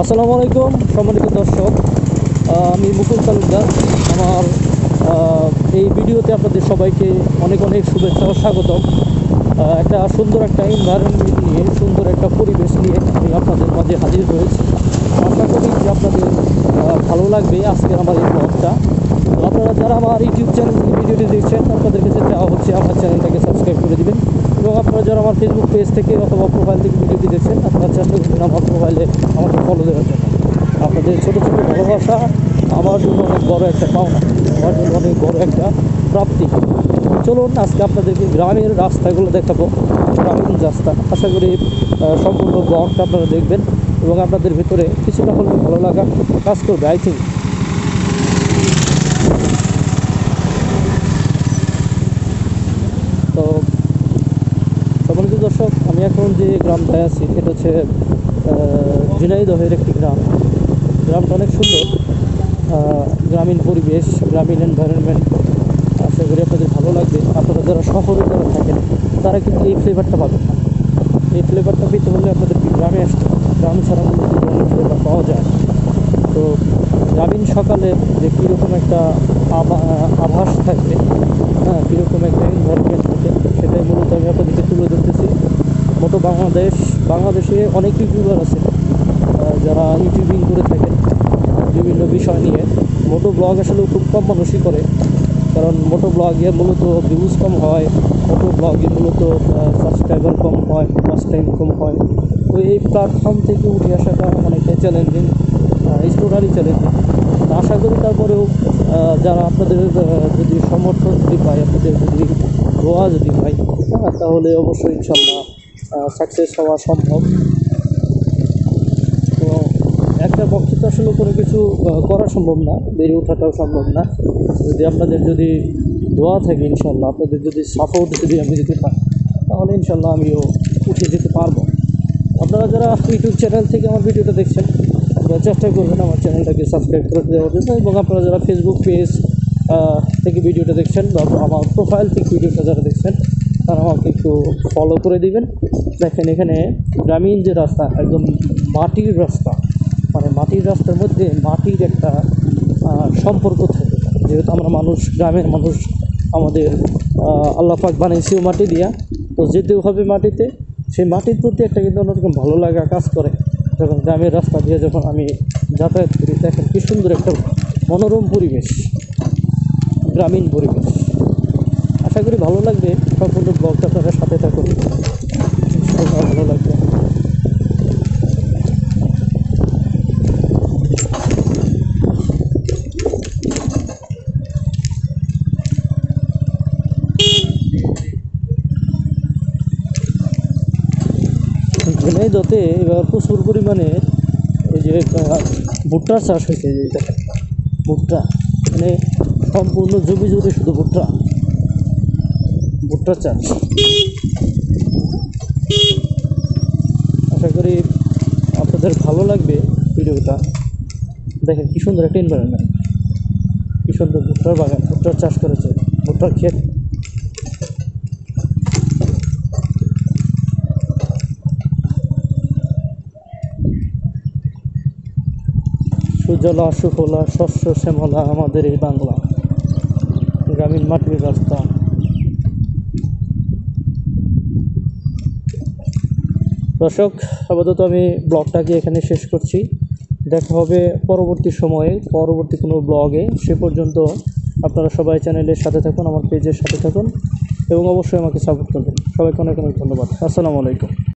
আসসালামু আলাইকুম সম্মানিত দর্শক, আমি মুকুল তালুকদার। আমার এই ভিডিওতে আপনাদের সবাইকে অনেক অনেক শুভেচ্ছা ও স্বাগতম। একটা সুন্দর একটা এনভায়রনমেন্ট নিয়ে, সুন্দর একটা পরিবেশ নিয়ে আমি আপনাদের মাঝে হাজির হয়েছি। আশা করি যে আপনাদের ভালো লাগবে আজকের আমার এই ব্লগটা। তো আপনারা যারা আমার ইউটিউব চ্যানেল থেকে ভিডিওটি দেখছেন, আপনাদের কাছে চাওয়া হচ্ছে আমার চ্যানেলটাকে সাবস্ক্রাইব করে দেবেন। এবং আপনারা যারা আমার ফেসবুক পেজ থেকে অথবা প্রোফাইল থেকে ভিডিওটি দেখছেন, আপনারা চেষ্টা করবেন আমার প্রোফাইলে আমাকে ফলো দেওয়ার জন্য। আপনাদের ছোটো ছোটো ভালোবাসা আমার জন্য অনেক বড় একটা পাওনা, আমার জন্য অনেক বড় একটা প্রাপ্তি। চলুন আজকে আপনাদেরকে গ্রামের রাস্তাগুলো দেখাবো, গ্রামীণ রাস্তা। আশা করি সম্পূর্ণ ব্লগটা আপনারা দেখবেন এবং আপনাদের ভিতরে কিছুটা হলেও ভালো লাগা কাজ করবে, আই থিঙ্ক। তো সম্মানিত দর্শক, আমি এখন যে গ্রামটায় আছি এটা হচ্ছে ঝিনাইদহের একটি গ্রাম। গ্রামটা অনেক সুন্দর, গ্রামীণ পরিবেশ, গ্রামীণ এনভায়রনমেন্ট। আশা করি আপনাদের ভালো লাগবে। আপনারা যারা শহরে যারা থাকেন তারা কিন্তু এই ফ্লেভারটা পাবেন না। এই ফ্লেভারটা পেতে হলে আপনাদেরকে গ্রামে আসতে হবে। গ্রাম ছাড়া মূলত গ্রামের ফ্লেভার পাওয়া যায়। তো গ্রামীণ সকালে যে কীরকম একটা আভাস থাকবে, হ্যাঁ, কীরকম একটা এনভায়রনমেন্ট থাকে, সেটাই মূলত আমি আপনাদেরকে তুলে ধরতেছি। বাংলাদেশে অনেক ইউটিউবার আছে যারা ইউটিউবিং করে থাকেন বিভিন্ন বিষয় নিয়ে। মোটো ব্লগ আসলে খুব কম মানুষই করে, কারণ মোটো ব্লগে মূলত ভিউজ কম হয়, মোটো ব্লগে মূলত সাবস্ক্রাইবার কম হয়, ওয়াচ টাইম কম হয়। তো এই প্ল্যাটফর্ম থেকে উঠে আসাটা অনেকটাই চ্যালেঞ্জিং, টোটালি চ্যালেঞ্জিং। আশা করি তারপরেও যারা আপনাদের যদি সমর্থন যদি পায়, আপনাদের যদি দোয়া যদি পাই, তাহলে অবশ্যই ইনশাল্লাহ সাকসেস হওয়া সম্ভব। তো একটা পক্ষে তো আসলে কোনো কিছু করা সম্ভব না, বেড়ে ওঠাটাও সম্ভব না। যদি আপনাদের যদি দোয়া থাকে, ইনশাল্লাহ আপনাদের যদি সাপোর্ট যদি আমি দিতে পারি, তাহলে ইনশাল্লাহ আমিও উঠে যেতে পারবো। আপনারা যারা ইউটিউব চ্যানেল থেকে আমার ভিডিওটা দেখছেন, আপনারা চেষ্টা করবেন আমার চ্যানেলটাকে সাবস্ক্রাইব করে দেওয়ার জন্য। এবং আপনারা যারা ফেসবুক পেজ থেকে ভিডিওটা দেখছেন বা আমার প্রোফাইল থেকে ভিডিওটা যারা দেখছেন, তারা আমাকে একটু ফলো করে দিবেন। দেখেন এখানে গ্রামীণ যে রাস্তা, একদম মাটির রাস্তা, মানে মাটির রাস্তার মধ্যে মাটির একটা সম্পর্ক থাকে। যেহেতু আমরা মানুষ, গ্রামের মানুষ, আমাদের আল্লাহ পাক বানিয়েছেও মাটি দিয়া, তো যেতেও হবে মাটিতে। সেই মাটির প্রতি একটা কিন্তু অন্যরকম ভালো লাগা কাজ করে যখন গ্রামের রাস্তা দিয়ে যখন আমি যাতায়াত করি। দেখেন কী সুন্দর একটা মনোরম পরিবেশ, গ্রামীণ পরিবেশ। আশা করি ভালো লাগবে। সম্পূর্ণ ব্লগটা আপনারা সাথে থাকুন, ভালো লাগবে। ঝিনাইদহতে এবার প্রচুর পরিমাণে এই যে ভুট্টার চাষ হয়েছে। যে দেখেন ভুট্টা, মানে সম্পূর্ণ জমি জুড়ে শুধু ভুট্টার চাষ। আশা করি আপনাদের ভালো লাগবে ভিডিওটা। দেখেন কী সুন্দর একটা এনভায়রনমেন্ট, কী সুন্দর ভুট্টার বাগান, ভুট্টার চাষ করেছে, ভুট্টার ক্ষেত। সুজলা সুফলা শস্য শ্যামলা আমাদের এই বাংলা, গ্রামীণ মাটির রাস্তা। দর্শক, আপাতত আমি ব্লগটাকে এখানে শেষ করছি। দেখা হবে পরবর্তী সময়ে, পরবর্তী কোনো ব্লগে। সে পর্যন্ত আপনারা সবাই চ্যানেলের সাথে থাকুন, আমার পেজের সাথে থাকুন এবং অবশ্যই আমাকে সাপোর্ট করবেন। সবাইকে অনেক অনেক ধন্যবাদ। আসসালামু আলাইকুম।